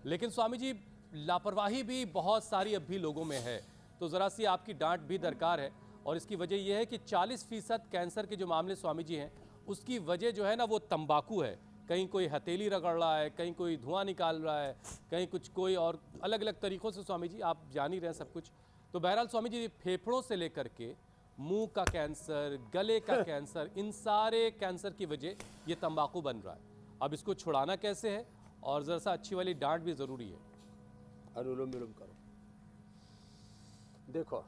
लेकिन स्वामी जी लापरवाही भी बहुत सारी अब भी लोगों में है, तो ज़रा सी आपकी डांट भी दरकार है। और इसकी वजह यह है कि 40% कैंसर के जो मामले स्वामी जी हैं, उसकी वजह जो है ना वो तंबाकू है। कहीं कोई हथेली रगड़ रहा है, कहीं कोई धुआं निकाल रहा है, कहीं कुछ कोई और अलग अलग तरीक़ों से स्वामी जी आप जान ही रहे हैं सब कुछ। तो बहरहाल स्वामी जी फेफड़ों से लेकर के मुंह का कैंसर, गले का कैंसर, इन सारे कैंसर की वजह ये तंबाकू बन रहा है। अब इसको छुड़ाना कैसे है, और ज़रा सा अच्छी वाली डांट भी ज़रूरी है। अनुलोम विलोम करो। देखो,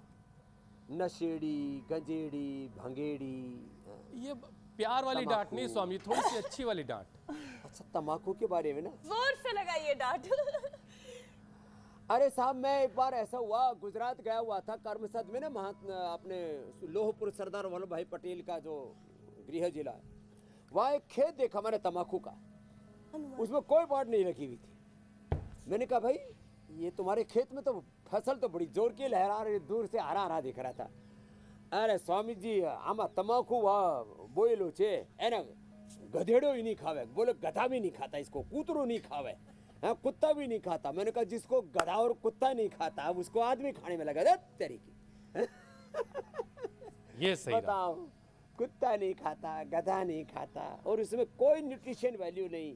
नशेड़ी, गंजेड़ी, भंगेड़ी, ये प्यार वाली डांट नहीं स्वामी, थोड़ी सी अच्छी वाली डांट। अच्छा, तम्बाकू के बारे में ना जोर से लगाइए डांट। अरे साहब, मैं एक बार ऐसा हुआ, गुजरात गया हुआ था कर्मसद में ना, अपने लोहपुर सरदार वल्लभ भाई पटेल का जो गृह जिला है, वहाँ एक खेत देखा मैंने तम्बाकू का। उसमें कोई बाढ़ नहीं लगी हुई थी। मैंने कहा भाई ये तुम्हारे खेत में तो फसल तो बड़ी जोर की लहरा रही, दूर से हरा हरा दिख रहा था। अरे स्वामी जी आमा तम्बाकू बोलो छे एना गधेड़ो ही नहीं खावे। बोले गधा भी नहीं खाता इसको, कूतरो नहीं खावे, कुत्ता भी नहीं खाता। मैंने कहा जिसको गधा और कुत्ता नहीं खाता उसको आदमी खाने में लगा तरीके। ये सही बताओ, कुत्ता नहीं खाता, गधा नहीं खाता, और उसमें कोई न्यूट्रिशन वैल्यू नहीं,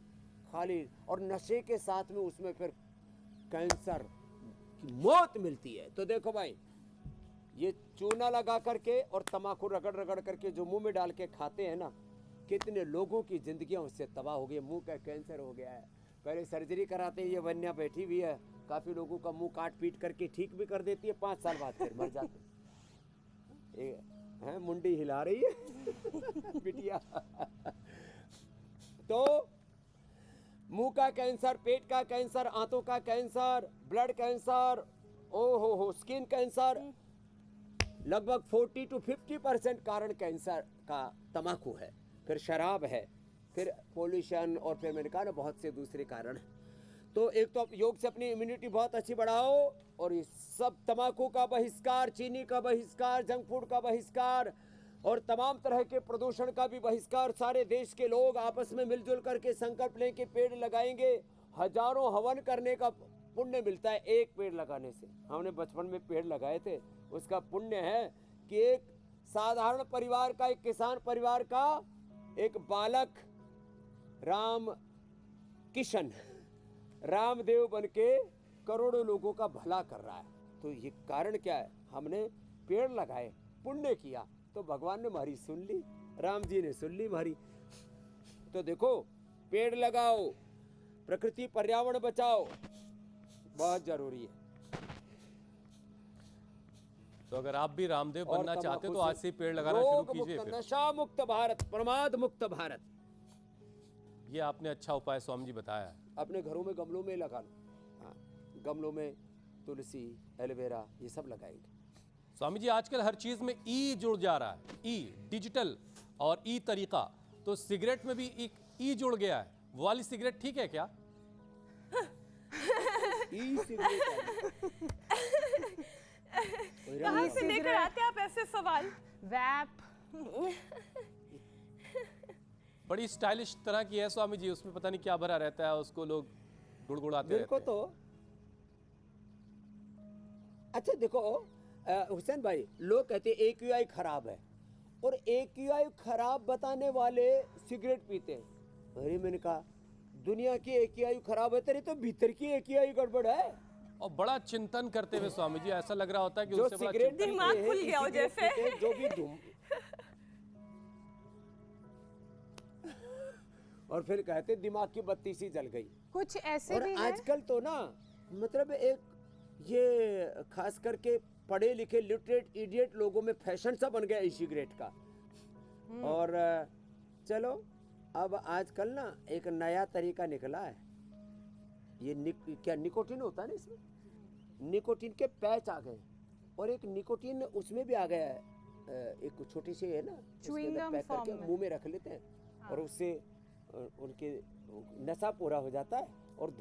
खाली और नशे के साथ में उसमें फिर कैंसर की मौत मिलती है। तो देखो भाई, ये चूना लगा करके और तम्बाकू रगड़ रगड़ करके जो मुंह में डाल के खाते हैं ना, कितने लोगों की जिंदगियां उससे तबाह हो गई। मुंह का कैंसर हो गया है, पहले सर्जरी कराते हैं। ये वन्या बैठी हुई है, काफी लोगों का मुंह काट पीट करके ठीक भी कर देती है, 5 साल बाद फिर मर जाते हैं। मुंडी हिला रही है बिटिया। तो मुंह का कैंसर, पेट का कैंसर, आंतों का कैंसर, ब्लड कैंसर, हो स्किन कैंसर, लगभग 40 to 50% कारण कैंसर का तम्बाकू है। फिर शराब है, फिर पोल्यूशन, और फिर मैंने कहा ना बहुत से दूसरे कारण। तो एक तो योग से अपनी इम्यूनिटी बहुत अच्छी बढ़ाओ, और ये सब तम्बाकू का बहिष्कार, चीनी का बहिष्कार, जंक फूड का बहिष्कार, और तमाम तरह के प्रदूषण का भी बहिष्कार। सारे देश के लोग आपस में मिलजुल करके संकल्प लें कि पेड़ लगाएंगे। हजारों हवन करने का पुण्य मिलता है एक पेड़ लगाने से। हमने बचपन में पेड़ लगाए थे, उसका पुण्य है कि एक साधारण परिवार का, एक किसान परिवार का एक बालक राम किशन, रामदेव बनके करोड़ों लोगों का भला कर रहा है। तो ये कारण क्या है? हमने पेड़ लगाए, पुण्य किया, तो भगवान ने हमारी सुन ली, राम जी ने सुन ली हमारी। तो देखो, पेड़ लगाओ, प्रकृति पर्यावरण बचाओ, बहुत जरूरी है। तो अगर आप भी रामदेव बनना चाहते हो तो आज से पेड़ लगाना शुरू कीजिए। मुक्त, नशा मुक्त भारत, प्रमाद मुक्त भारत। ये आपने अच्छा उपाय स्वामी जी बताया है। अपने घरों में गमलों में लगा लो। हाँ, गमलों में तुलसी, एलोवेरा, ये सब लगाएंगे। स्वामी जी आजकल हर चीज में ई जुड़ जा रहा है, ई डिजिटल और ई तरीका। तो सिगरेट में भी एक ई जुड़ गया है, वो वाली सिगरेट ठीक है क्या? ई सिगरेट कहाँ से लेकर आते आप ऐसे सवाल? वैप बड़ी स्टाइलिश तरह की है स्वामी जी, उसमें पता नहीं क्या भरा रहता है, उसको लोग गुड़गुड़ाते रहते हैं। तो अच्छा देखो हुसैन भाई, लोग कहते हैं AQI खराब है, और AQI खराब बताने वाले सिगरेट पीते हैं। अरे मैंने कहा दुनिया की AQI खराब है, तेरी तो भीतर की AQI गड़बड़ है। और बड़ा चिंतन करते हुए स्वामी जी ऐसा लग रहा होता है कि जो उससे बड़ा सिगरेट चिंतन। दिमाग खुल गया हो जैसे। जो भी धूम और फिर कहते दिमाग की बत्ती सी जल गई। कुछ ऐसे और भी हैं। आजकल तो ना, मतलब एक ये खास करके पढ़े लिखे लिटरेट इडियट लोगों में फैशन सा बन गया ई सिगरेट का। और चलो अब आजकल ना एक नया तरीका निकला है, ये क्या निकोटिन होता है ना, इसमें निकोटिन के पैच आ गए, और एक निकोटिन उसमें भी आ गया है, एक छोटी सी है ना, उसके अंदर पैक करके मुंह में रख लेते हैं। हाँ। और उससे उनके नशा पूरा हो जाता है और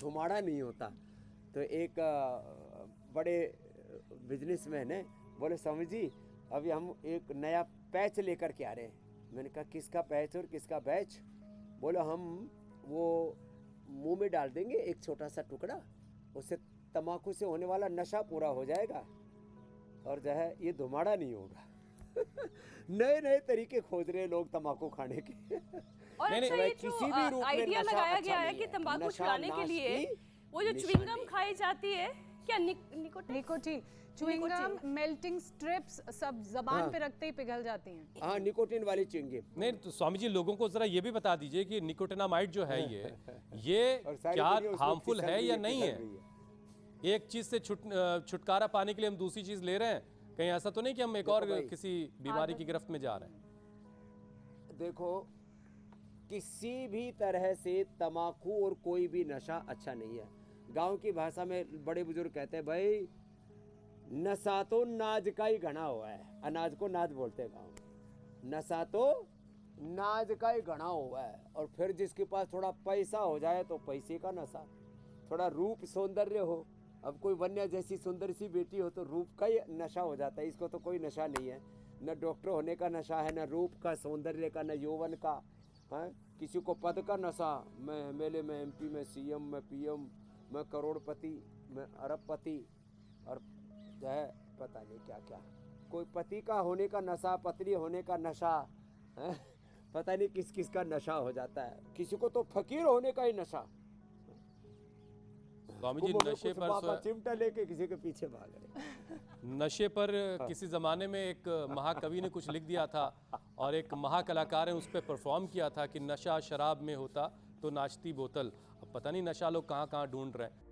धुमाड़ा नहीं होता। तो एक बड़े बिजनेसमैन है, बोले स्वामी जी अभी हम एक नया पैच लेकर के आ रहे हैं। मैंने कहा किसका पैच और किसका बैच? बोले हम वो मुंह में डाल देंगे एक छोटा सा टुकड़ा, उससे तम्बाकू से होने वाला नशा पूरा हो जाएगा और जो है ये धुमाड़ा नहीं होगा। नए नए तरीके खोज रहे हैं लोग तम्बाकू खाने के। और नहीं, अच्छा नहीं, ये किसी भी जो रूप में आइडिया नशा लगाया अच्छा गया है नहीं कि है। तंबाकू नशा छुड़ाने के नाश लिए की वो जो निशानी च्युइंगम है। खाई जाती है क्या nicotine nicotine, chewing gum, melting strips सब जबान पे रखते ही पिघल जाती हैं। हाँ, निकोटिन वाली च्युइंगम। नहीं तो स्वामी जी लोगों को जरा ये भी बता दीजिए कि निकोटिनामाइड जो है ये और सारी क्या दुनिया उसमें हार्मफुल फिसल है रही या नहीं फिसल है? रही है। एक चीज से छुटकारा पाने के लिए हम दूसरी चीज ले रहे हैं, कहीं ऐसा तो नहीं कि हम एक और भाई, किसी बीमारी की गिरफ्त में जा रहे हैं? देखो, किसी भी तरह से तम्बाकू और कोई भी नशा अच्छा नहीं है। गांव की भाषा में बड़े बुजुर्ग कहते हैं, भाई नशा तो नाज का ही घना हुआ है। अनाज को नाज बोलते हैं गाँव में। नशा तो नाज का ही घना हुआ है। और फिर जिसके पास थोड़ा पैसा हो जाए तो पैसे का नशा, थोड़ा रूप सौंदर्य हो, अब कोई वन्या जैसी सुंदर सी बेटी हो तो रूप का ही नशा हो जाता है। इसको तो कोई नशा नहीं है, न डॉक्टर होने का नशा है, न रूप का, सौंदर्य का, न यौवन का। हाँ, किसी को पद का नशा, मैं एमएलए, मैं एमपी, मैं सीएम, मैं पीएम, मैं करोड़पति, मैं अरबपति, और जो है पता नहीं क्या क्या। कोई पति का होने का नशा, पत्नी होने का नशा, हैं? पता नहीं किस किस का नशा हो जाता है। किसी को तो फकीर होने का ही नशा। स्वामी जी कुंभ में नशे कुछ पर बाबा चिमटा लेके किसी के पीछे भाग रहे। नशे पर किसी ज़माने में एक महाकवि ने कुछ लिख दिया था और एक महाकलाकार ने उस पर परफॉर्म किया था कि नशा शराब में होता तो नाचती बोतल। अब पता नहीं नशा लोग कहाँ कहाँ ढूंढ रहे हैं।